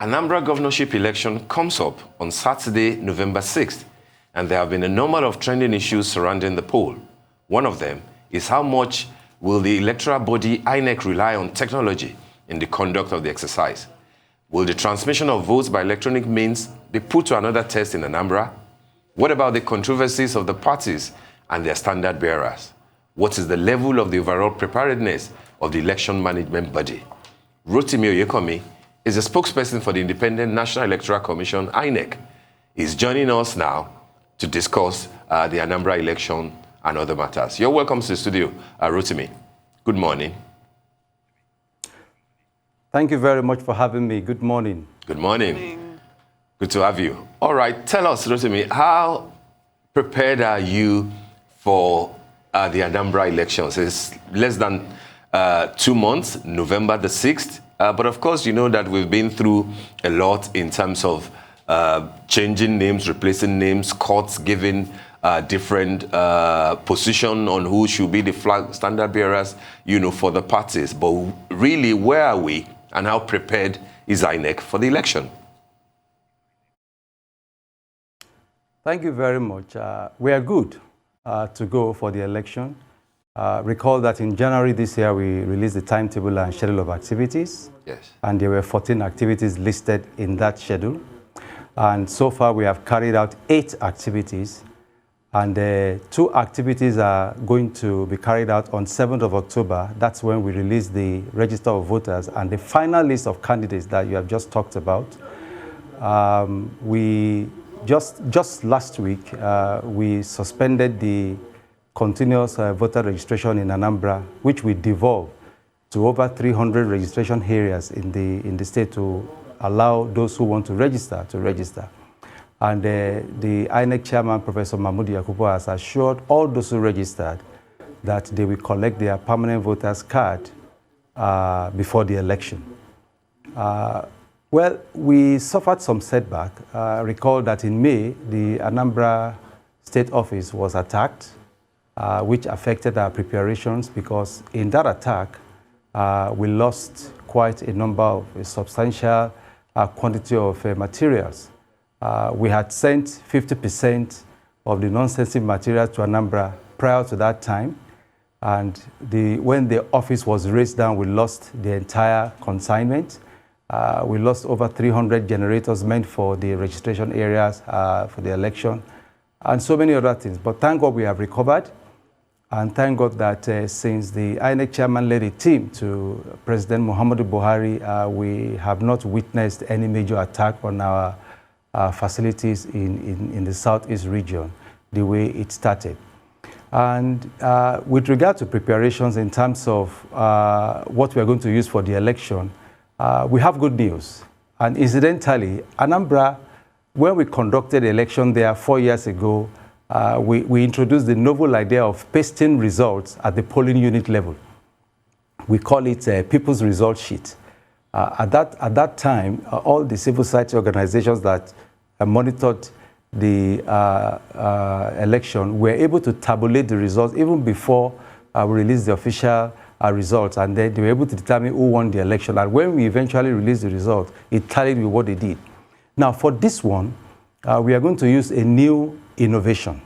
Anambra governorship election comes up on Saturday, November 6th, and there have been a number of trending issues surrounding the poll. One of them is how much will the electoral body INEC rely on technology in the conduct of the exercise? Will the transmission of votes by electronic means be put to another test in Anambra? What about the controversies of the parties and their standard bearers? What is the level of the overall preparedness of the election management body? Rotimi Oyekanmi is a spokesperson for the Independent National Electoral Commission, INEC. He's joining us now to discuss the Anambra election and other matters. You're welcome to the studio, Rotimi. Good morning. Thank you very much for having me. Good morning. Good morning. Good to have you. All right, tell us, Rotimi, how prepared are you for the Anambra elections? It's less than 2 months, November the 6th. But of course, you know that we've been through a lot in terms of changing names, replacing names, courts giving different position on who should be the flag standard bearers, you know, for the parties. But really, where are we and how prepared is INEC for the election? Thank you very much. We are good to go for the election. Recall that in January this year, we released the timetable and schedule of activities. Yes. And there were 14 activities listed in that schedule. And so far, we have carried out 8 activities. And 2 activities are going to be carried out on 7th of October. That's when we release the register of voters and the final list of candidates that you have just talked about. We just last week, we suspended the continuous voter registration in Anambra, which we devolved to over 300 registration areas in the state to allow those who want to register. And the INEC chairman, Professor Mahmood Yakubu, has assured all those who registered that they will collect their permanent voters card before the election. Well, we suffered some setback. Recall that in May, the Anambra State Office was attacked, which affected our preparations because in that attack, we lost quite a number of a substantial quantity of materials. We had sent 50% of the non-sensitive materials to Anambra prior to that time. And when the office was raised down, we lost the entire consignment. We lost over 300 generators meant for the registration areas for the election, and so many other things. But thank God we have recovered. And thank God that since the INEC chairman led a team to President Muhammadu Buhari, we have not witnessed any major attack on our facilities in the southeast region the way it started. And with regard to preparations in terms of what we are going to use for the election, we have good news. And incidentally, Anambra, when we conducted the election there 4 years ago, we introduced the novel idea of pasting results at the polling unit level. We call it a people's result sheet. At that time, all the civil society organizations that monitored the election were able to tabulate the results even before we released the official results, and then they were able to determine who won the election. And when we eventually released the result, it tallied with what they did. Now, for this one, we are going to use a new innovation,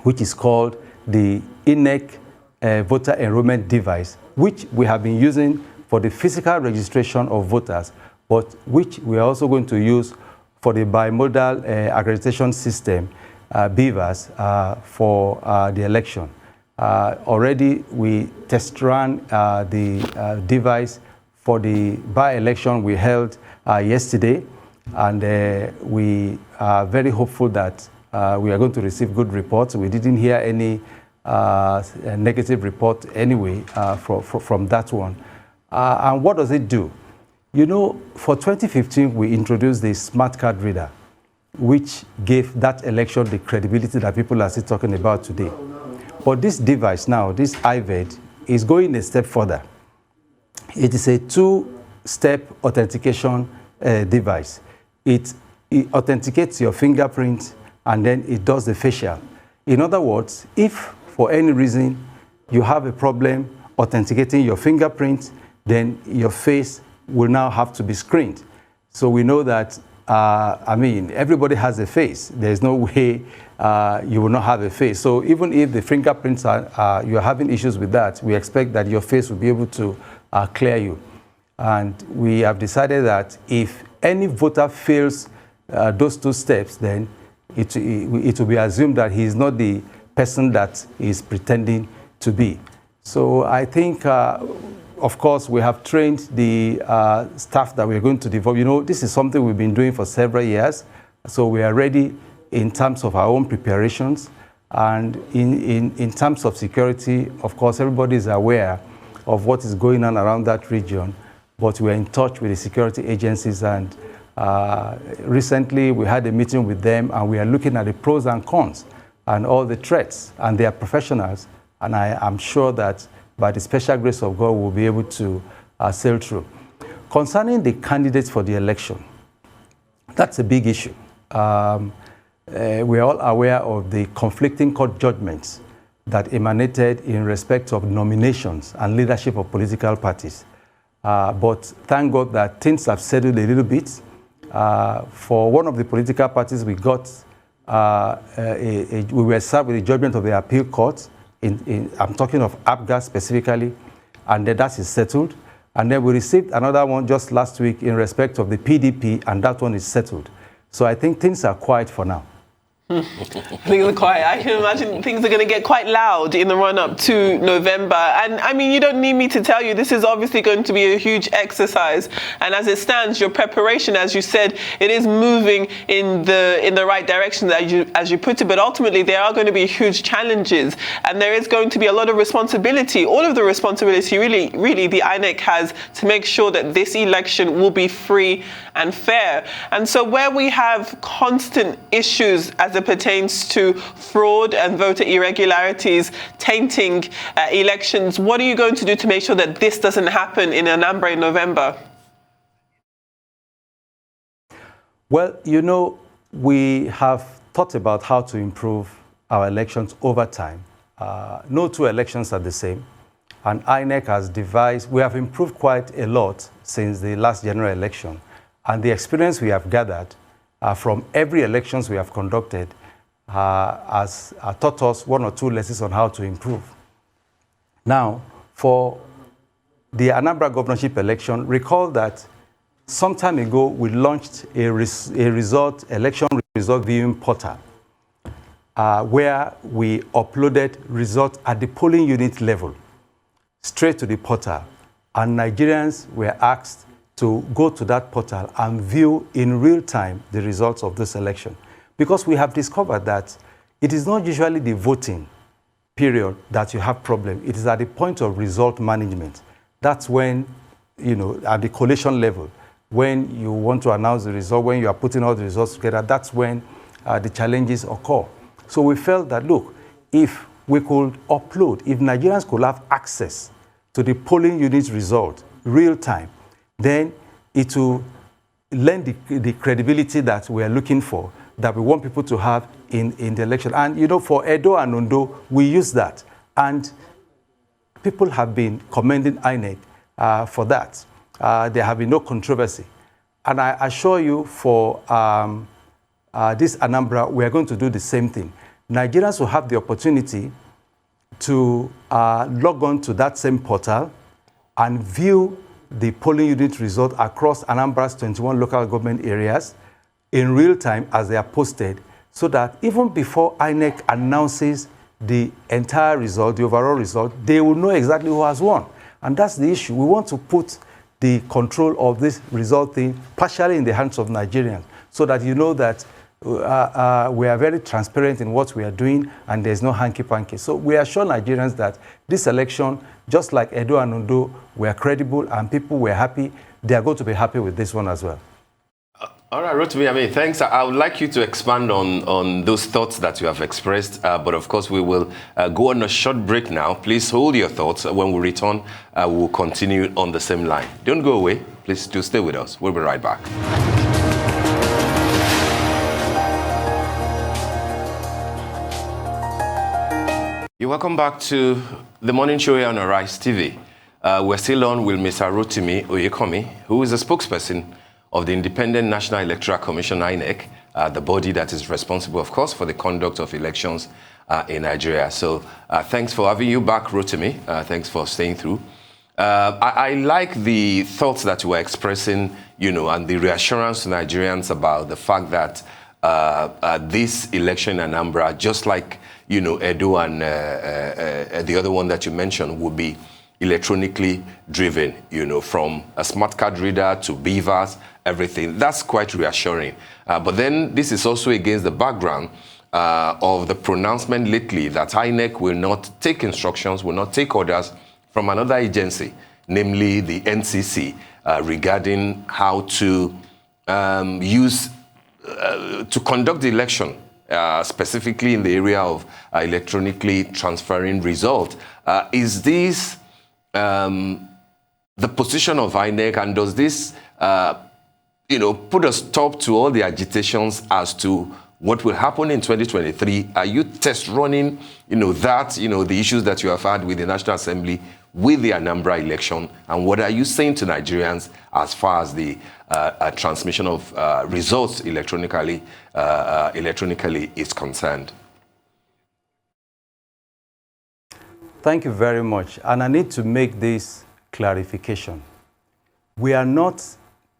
which is called the INEC voter enrollment device, which we have been using for the physical registration of voters, but which we are also going to use for the bimodal accreditation system, BVAS, for the election. Already we test ran the device for the by-election we held yesterday, and we are very hopeful that we are going to receive good reports. We didn't hear any negative report anyway from that one. And what does it do? You know, for 2015, we introduced the smart card reader, which gave that election the credibility that people are still talking about today. But this device now, this IVED, is going a step further. It is a 2-step authentication device. It authenticates your fingerprint, and then it does the facial. In other words, if for any reason you have a problem authenticating your fingerprint, then your face will now have to be screened. So we know that, I mean, everybody has a face. There's no way you will not have a face. So even if the fingerprints you're having issues with that, we expect that your face will be able to clear you. And we have decided that if any voter fails those 2 steps, then it will be assumed that he is not the person that is pretending to be. So I think, of course, we have trained the staff that we're going to develop. You know, this is something we've been doing for several years. So we are ready in terms of our own preparations. And in terms of security, of course, everybody is aware of what is going on around that region. But we're in touch with the security agencies. And recently, we had a meeting with them, and we are looking at the pros and cons and all the threats. And they are professionals. And I am sure that by the special grace of God, we'll be able to sail through. Concerning the candidates for the election, that's a big issue. We're all aware of the conflicting court judgments that emanated in respect of nominations and leadership of political parties. But thank God that things have settled a little bit. For one of the political parties, we got, we were served with the judgment of the appeal court. I'm talking of APGA specifically, and then that is settled. And then we received another one just last week in respect of the PDP, and that one is settled. So I think things are quiet for now. Things are quiet. I can imagine things are going to get quite loud in the run-up to November. And I mean, you don't need me to tell you, this is obviously going to be a huge exercise. And as it stands, your preparation, as you said, it is moving in the right direction, as you put it. But ultimately, there are going to be huge challenges, and there is going to be a lot of responsibility. All of the responsibility, really, the INEC has to make sure that this election will be free and fair. And so, where we have constant issues as it pertains to fraud and voter irregularities tainting elections, what are you going to do to make sure that this doesn't happen in Anambra in November? Well, you know, we have thought about how to improve our elections over time. No 2 elections are the same. And INEC has devised, we have improved quite a lot since the last general election. And the experience we have gathered from every elections we have conducted has taught us 1 or 2 lessons on how to improve. Now, for the Anambra governorship election, recall that some time ago we launched a election result viewing portal where we uploaded results at the polling unit level straight to the portal, and Nigerians were asked to go to that portal and view in real time the results of this election. Because we have discovered that it is not usually the voting period that you have problem. It is at the point of result management. That's when, you know, at the collation level, when you want to announce the result, when you are putting all the results together, that's when the challenges occur. So we felt that, look, if we could upload, if Nigerians could have access to the polling unit result real time, then it will lend the credibility that we are looking for, that we want people to have in the election. And, you know, for Edo and Ondo, we use that. And people have been commending INEC for that. There have been no controversy. And I assure you, for this Anambra, we are going to do the same thing. Nigerians will have the opportunity to log on to that same portal and view the polling unit result across Anambra's 21 local government areas in real time as they are posted, so that even before INEC announces the entire result, the overall result, they will know exactly who has won. And that's the issue. We want to put the control of this result thing partially in the hands of Nigerians, so that you know that we are very transparent in what we are doing, and there's no hanky-panky. So we assure Nigerians that this election, just like Edo and Ondo, were credible and people were happy. They are going to be happy with this one as well. All right, Rotimi, I mean, thanks. I would like you to expand on those thoughts that you have expressed, but of course we will go on a short break now. Please hold your thoughts. When we return, we'll continue on the same line. Don't go away. Please do stay with us. We'll be right back. You're welcome back to the morning show here on Arise TV. We're still on with Mr. Rotimi Oyekanmi, who is a spokesperson of the Independent National Electoral Commission, INEC, the body that is responsible, of course, for the conduct of elections in Nigeria. So thanks for having you back, Rotimi. Thanks for staying through. I like the thoughts that you were expressing, and the reassurance to Nigerians about the fact that this election in Anambra, just like, Edo and the other one that you mentioned, will be electronically driven, from a smart card reader to beavers, everything. That's quite reassuring. But then this is also against the background of the pronouncement lately that INEC will not take instructions, will not take orders from another agency, namely the NCC, regarding how to to conduct the election, specifically in the area of electronically transferring results. Is this the position of INEC, and does this, put a stop to all the agitations as to what will happen in 2023? Are you test running, the issues that you have had with the National Assembly with the Anambra election, and what are you saying to Nigerians as far as the transmission of results electronically is concerned? Thank you very much. And I need to make this clarification. We are not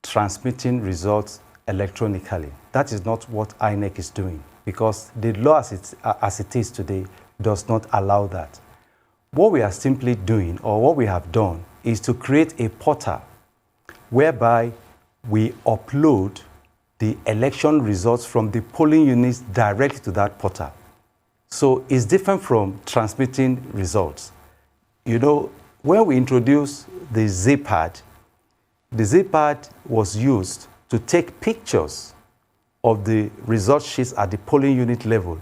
transmitting results electronically. That is not what INEC is doing, because the law as it is today does not allow that. What we are simply doing, or what we have done, is to create a portal whereby we upload the election results from the polling units directly to that portal. So it's different from transmitting results. When we introduced the Z-Pad was used to take pictures of the result sheets at the polling unit level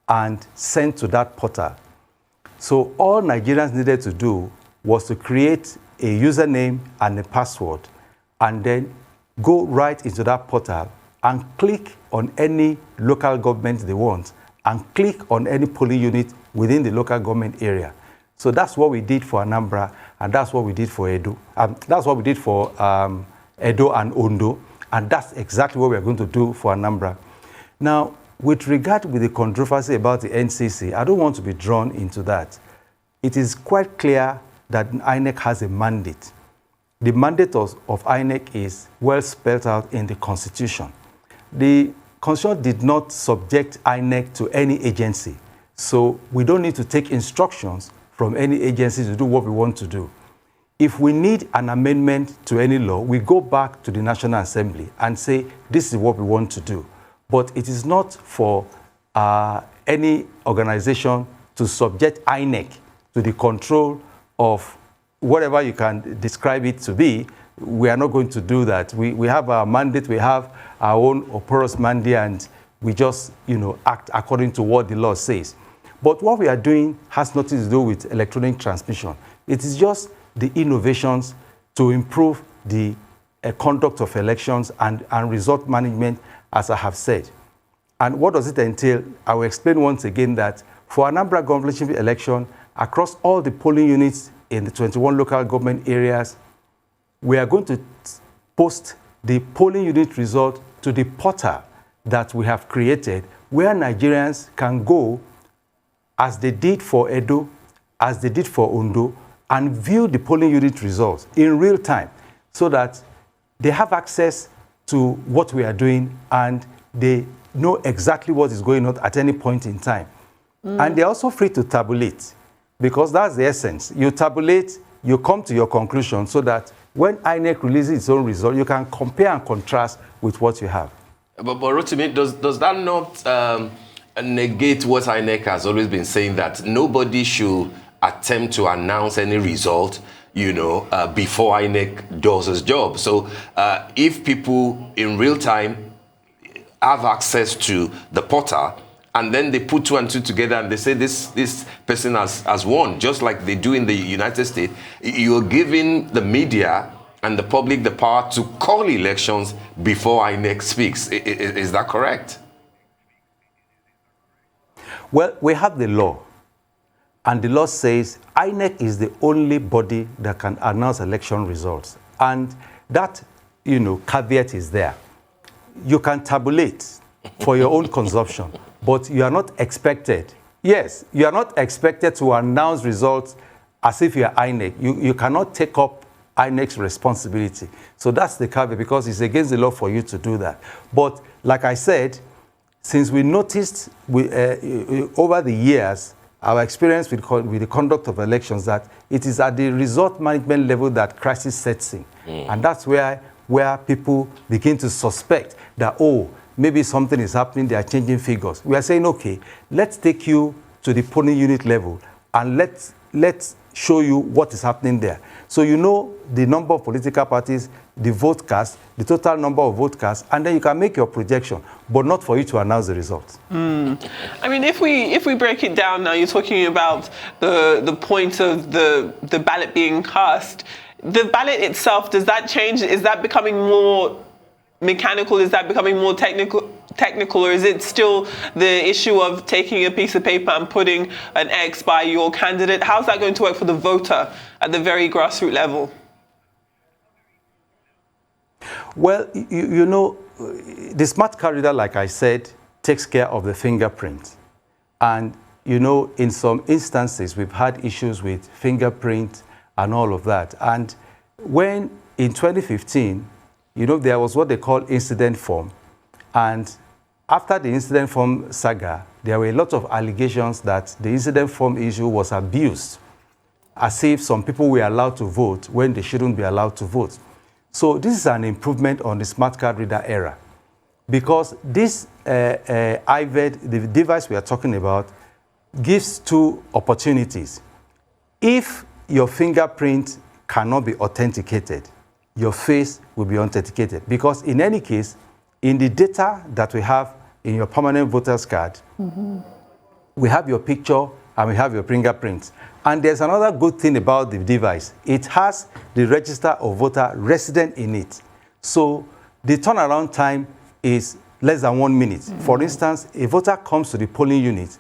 and send to that portal. So all Nigerians needed to do was to create a username and a password, and then go right into that portal and click on any local government they want, and click on any polling unit within the local government area. So that's what we did for Anambra, and that's what we did for Edo. That's what we did for Edo and Ondo, and that's exactly what we're going to do for Anambra. Now, with regard with the controversy about the NCC, I don't want to be drawn into that. It is quite clear that INEC has a mandate. The mandate of INEC is well spelled out in the Constitution. The Constitution did not subject INEC to any agency, so we don't need to take instructions from any agency to do what we want to do. If we need an amendment to any law, we go back to the National Assembly and say, this is what we want to do. But it is not for any organization to subject INEC to the control of whatever you can describe it to be. We are not going to do that. We have our mandate, we have our own operous mandate, and we just act according to what the law says. But what we are doing has nothing to do with electronic transmission. It is just the innovations to improve the conduct of elections and result management, as I have said. And what does it entail? I will explain once again that for Anambra governorship election, across all the polling units in the 21 local government areas, we are going to post the polling unit result to the portal that we have created, where Nigerians can go, as they did for Edo, as they did for Ondo, and view the polling unit results in real time, so that they have access to what we are doing and they know exactly what is going on at any point in time. And they're also free to tabulate, because that's the essence. You tabulate, you come to your conclusion, so that when INEC releases its own result, you can compare and contrast with what you have. But Rotimi, does that not negate what INEC has always been saying, that nobody should attempt to announce any result, before INEC does its job? So if people in real time have access to the portal, and then they put 2 and 2 together and they say this person has won, just like they do in the United States, you're giving the media and the public the power to call elections before INEC speaks. Is that correct? Well, we have the law, and the law says INEC is the only body that can announce election results. And that, caveat is there. You can tabulate for your own consumption, but you are not expected. Yes, you are not expected to announce results as if you are INEC. You cannot take up INEC's responsibility. So that's the caveat, because it's against the law for you to do that. But like I said, since we noticed over the years, our experience with the conduct of elections, that it is at the result management level that crisis sets in. And that's where people begin to suspect that, oh, maybe something is happening, they are changing figures. We are saying, okay, let's take you to the polling unit level and let's show you what is happening there. So you know the number of political parties, the vote cast, the total number of vote cast, and then you can make your projection, but not for you to announce the results. I mean, if we break it down now, you're talking about the point of the ballot being cast. The ballot itself, does that change? Is that becoming more mechanical? Is that becoming more technical, or is it still the issue of taking a piece of paper and putting an X by your candidate? How's that going to work for the voter at the very grassroots level? Well, you know, the smart card reader, like I said, takes care of the fingerprint. And, you know, in some instances, we've had issues with fingerprint and all of that. And when, in 2015, you know, there was what they call incident form. And after the incident form saga, there were a lot of allegations that the incident form issue was abused, as if some people were allowed to vote when they shouldn't be allowed to vote. So this is an improvement on the smart card reader era, because this IVED, the device we are talking about, gives two opportunities. If your fingerprint cannot be authenticated, your face will be authenticated, because in any case, in the data that we have in your permanent voter's card, we have your picture and we have your fingerprints. And there's another good thing about the device. It has the register of voter resident in it. So the turnaround time is less than 1 minute. For instance, a voter comes to the polling unit,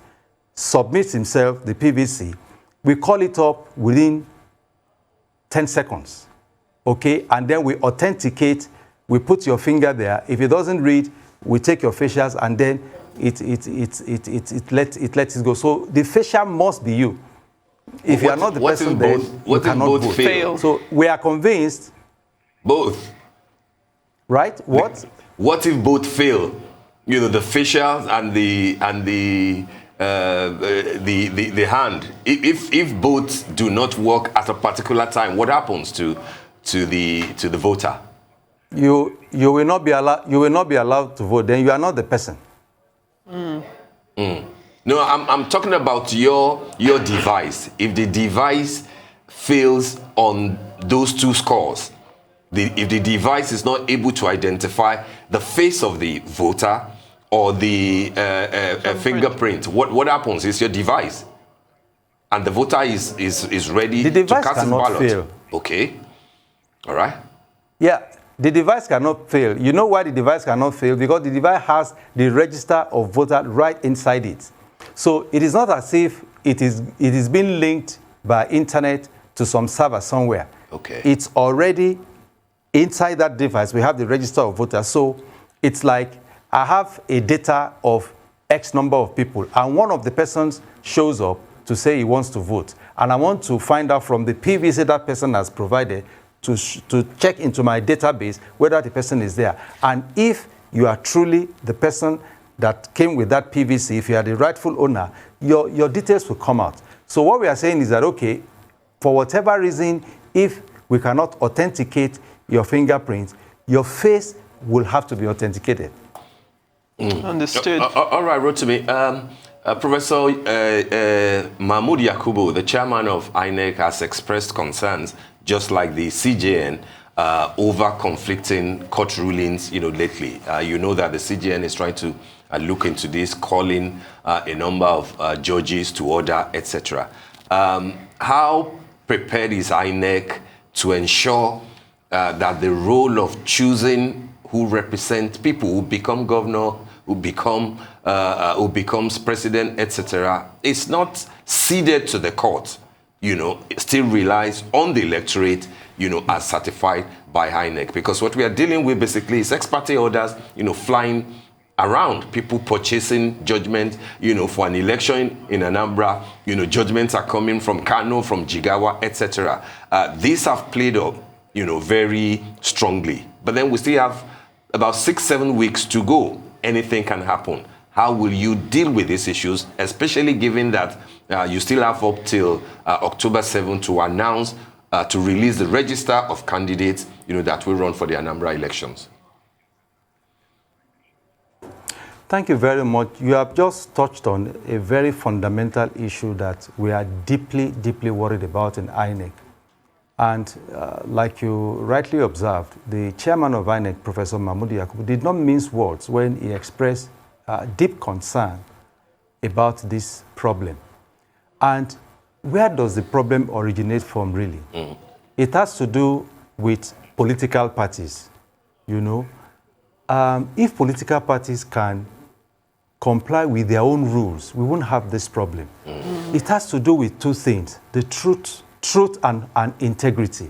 submits himself, the PVC, we call it up within 10 seconds, okay? And then we authenticate, we put your finger there. If it doesn't read, we take your facials, and then it lets it go. So the facial must be you. If you are not the person, then you cannot vote. Fail. So we are convinced. Both. Right? What? What if both fail? You know, the facials and the hand. If both do not work at a particular time, what happens to the voter? You will not be allowed. You will not be allowed to vote. Then you are not the person. No, I'm talking about your device. If the device fails on those two scores, if the device is not able to identify the face of the voter or the fingerprint, what happens? Is your device, and the voter is ready to cast his ballot. Fail. Okay, all right. Yeah, the device cannot fail. You know why the device cannot fail? Because the device has the register of voter right inside it. So it is not as if it is being linked by internet to some server somewhere. Okay. It's already inside that device. We have the register of voters. So it's like I have a data of X number of people, and one of the persons shows up to say he wants to vote. And I want to find out from the PVC that person has provided to check into my database whether the person is there. And if you are truly the person that came with that PVC, if you are the rightful owner, your details will come out. So what we are saying is that, okay, for whatever reason, if we cannot authenticate your fingerprint, your face will have to be authenticated. Understood. All right, Rotimi. Professor Mahmoud Yakubu, the chairman of INEC, has expressed concerns, just like the CJN, over conflicting court rulings, lately. You know that the CJN is trying to look into this, calling a number of judges to order, etc. How prepared is INEC to ensure that the role of choosing who represent people, who become governor, who becomes president, etc., is not ceded to the court? still relies on the electorate, as certified by INEC. Because what we are dealing with basically is ex parte orders, flying around, people purchasing judgment, for an election in Anambra, judgments are coming from Kano, from Jigawa, etc. These have played up, very strongly. But then we still have about 6-7 weeks to go. Anything can happen. How will you deal with these issues, especially given that you still have up till October 7 to announce, to release the register of candidates, that will run for the Anambra elections? Thank you very much. You have just touched on a very fundamental issue that we are deeply, deeply worried about in INEC. And like you rightly observed, the chairman of INEC, Professor Mahmood Yakubu, did not mince words when he expressed deep concern about this problem. And where does the problem originate from, really? It has to do with political parties, If political parties can comply with their own rules, we won't have this problem. It has to do with two things: the truth and integrity.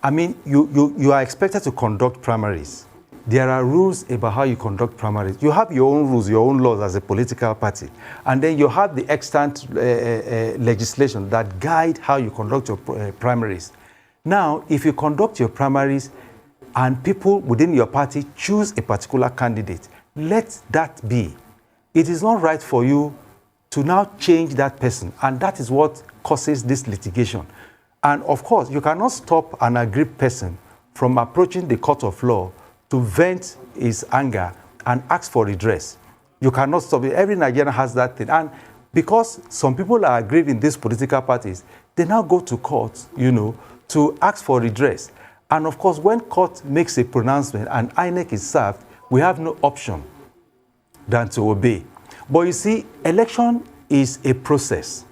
I mean, you are expected to conduct primaries. There are rules about how you conduct primaries. You have your own rules, your own laws as a political party. And then you have the extant legislation that guide how you conduct your primaries. Now, if you conduct your primaries and people within your party choose a particular candidate, let that be. It is not right for you to now change that person. And that is what causes this litigation. And of course, you cannot stop an aggrieved person from approaching the court of law to vent his anger and ask for redress. You cannot stop it. Every Nigerian has that thing. And because some people are aggrieved in these political parties, they now go to court, to ask for redress. And of course, when court makes a pronouncement and INEC is served, we have no option than to obey. But you see, election is a process.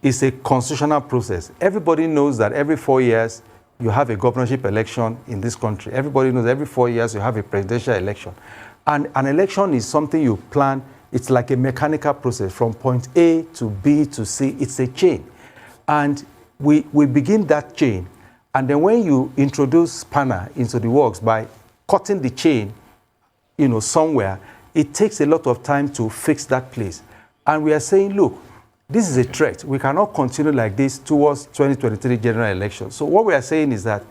It's a constitutional process. Everybody knows that every 4 years, you have a governorship election in this country. Everybody knows every 4 years you have a presidential election. And an election is something you plan. It's like a mechanical process from point A to B to C. It's a chain. And we begin that chain. And then when you introduce spanner into the works by cutting the chain, somewhere, it takes a lot of time to fix that place. And we are saying, look, this is a threat. We cannot continue like this towards 2023 general election. So what we are saying is that,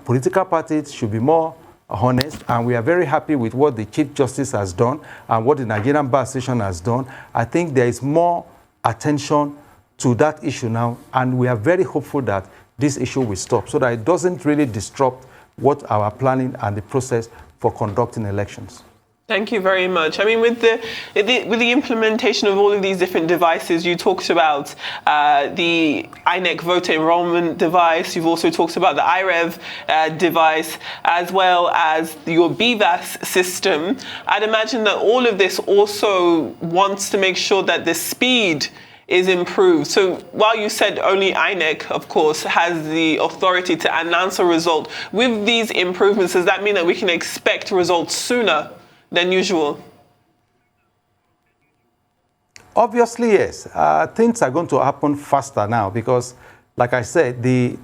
political parties should be more honest, and we are very happy with what the Chief Justice has done and what the Nigerian Bar Association has done. I think there is more attention to that issue now, and we are very hopeful that this issue will stop so that it doesn't really disrupt what our planning and the process for conducting elections. Thank you very much. I mean, with the implementation of all of these different devices, you talked about the INEC voter enrollment device. You've also talked about the IREV device, as well as your BVAS system. I'd imagine that all of this also wants to make sure that the speed is improved. So while you said only INEC, of course, has the authority to announce a result, with these improvements, does that mean that we can expect results sooner than usual? Obviously, yes. Things are going to happen faster now because, like I said, the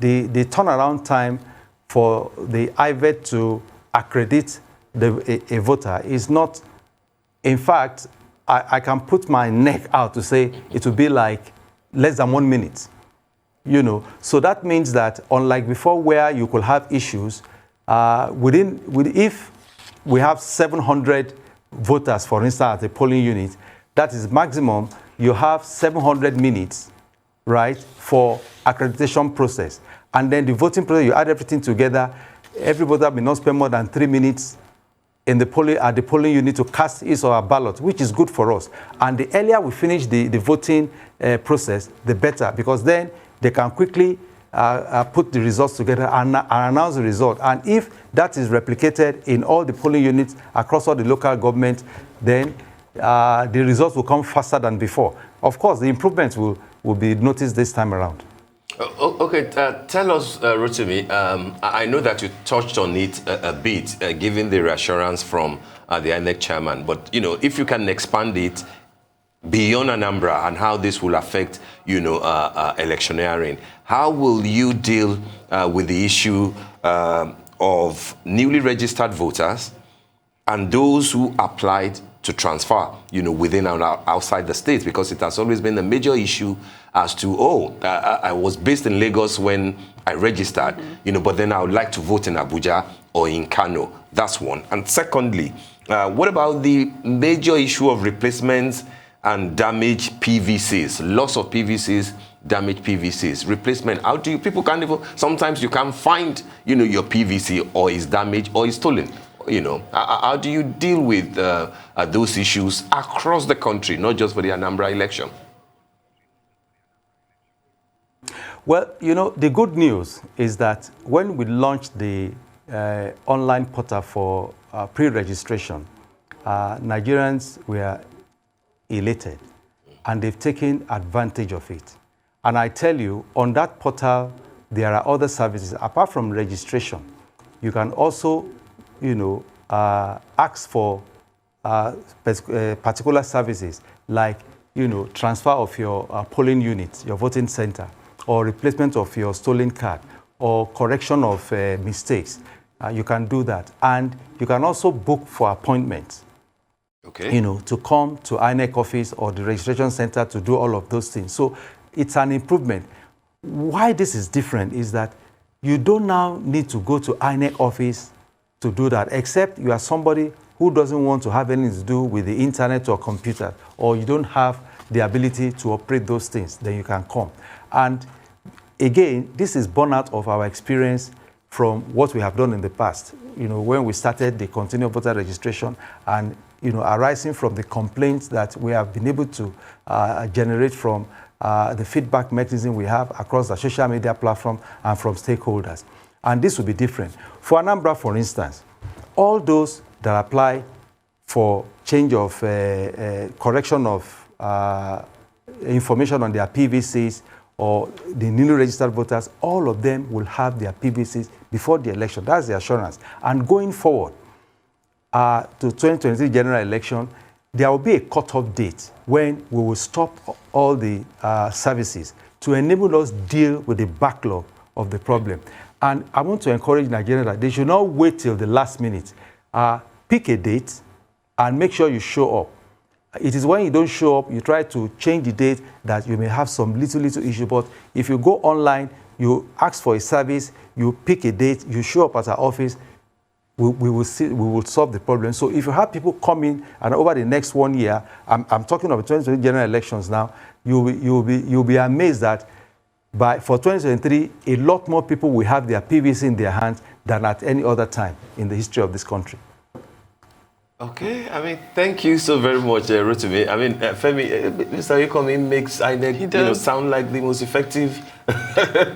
turnaround time for the IVET to accredit a voter is not, in fact, I can put my neck out to say it will be like less than 1 minute. So that means that unlike before where you could have issues, if we have 700 voters, for instance, at a polling unit, that is maximum, you have 700 minutes, right, for accreditation process. And then the voting process, you add everything together, every voter may not spend more than 3 minutes at the polling unit to cast his or her ballot, which is good for us. And the earlier we finish the voting process, the better, because then they can quickly put the results together and announce the result. And if that is replicated in all the polling units across all the local governments, then the results will come faster than before. Of course, the improvements will be noticed this time around. Okay, tell us, Rotimi, I know that you touched on it a bit, given the reassurance from the INEC chairman, but if you can expand it, beyond Anambra and how this will affect, electioneering, how will you deal with the issue of newly registered voters and those who applied to transfer, within and outside the state? Because it has always been a major issue as to, I was based in Lagos when I registered, but then I would like to vote in Abuja or in Kano. That's one. And secondly, what about the major issue of replacements and damaged PVCs, loss of PVCs, damaged PVCs, replacement? How do you, people can't even, sometimes you can't find, your PVC, or is damaged or is stolen. How do you deal with those issues across the country, not just for the Anambra election? Well, the good news is that when we launched the online portal for pre-registration, Nigerians were elated, and they've taken advantage of it. And I tell you, on that portal, there are other services. Apart from registration, you can also, ask for particular services like, transfer of your polling unit, your voting center, or replacement of your stolen card, or correction of mistakes. You can do that. And you can also book for appointments. Okay. To come to INEC office or the registration center to do all of those things. So it's an improvement. Why this is different is that you don't now need to go to INEC office to do that, except you are somebody who doesn't want to have anything to do with the internet or computer, or you don't have the ability to operate those things, then you can come. And again, this is born out of our experience from what we have done in the past. When we started the continuous voter registration, and arising from the complaints that we have been able to generate from the feedback mechanism we have across the social media platform and from stakeholders. And this will be different. For Anambra, for instance, all those that apply for change of correction of information on their PVCs or the newly registered voters, all of them will have their PVCs before the election. That's the assurance. And going forward to 2023 general election, there will be a cutoff date when we will stop all the services to enable us deal with the backlog of the problem. And I want to encourage Nigerians that they should not wait till the last minute. Pick a date and make sure you show up. It is when you don't show up, you try to change the date, that you may have some little issue. But if you go online, you ask for a service, you pick a date, you show up at our office, we will solve the problem. So if you have people coming, and over the next 1 year, I'm talking about 2020 general elections now, you'll be amazed that for 2023, a lot more people will have their PVC in their hands than at any other time in the history of this country. Okay, thank you so very much, Rotimi. Femi, Mr. Oyekanmi makes INEC sound like the most effective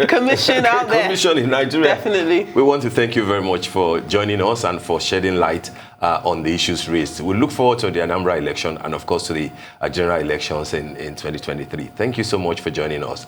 commission out there. Commission in Nigeria. Definitely. We want to thank you very much for joining us and for shedding light on the issues raised. We look forward to the Anambra election and, of course, to the general elections in 2023. Thank you so much for joining us.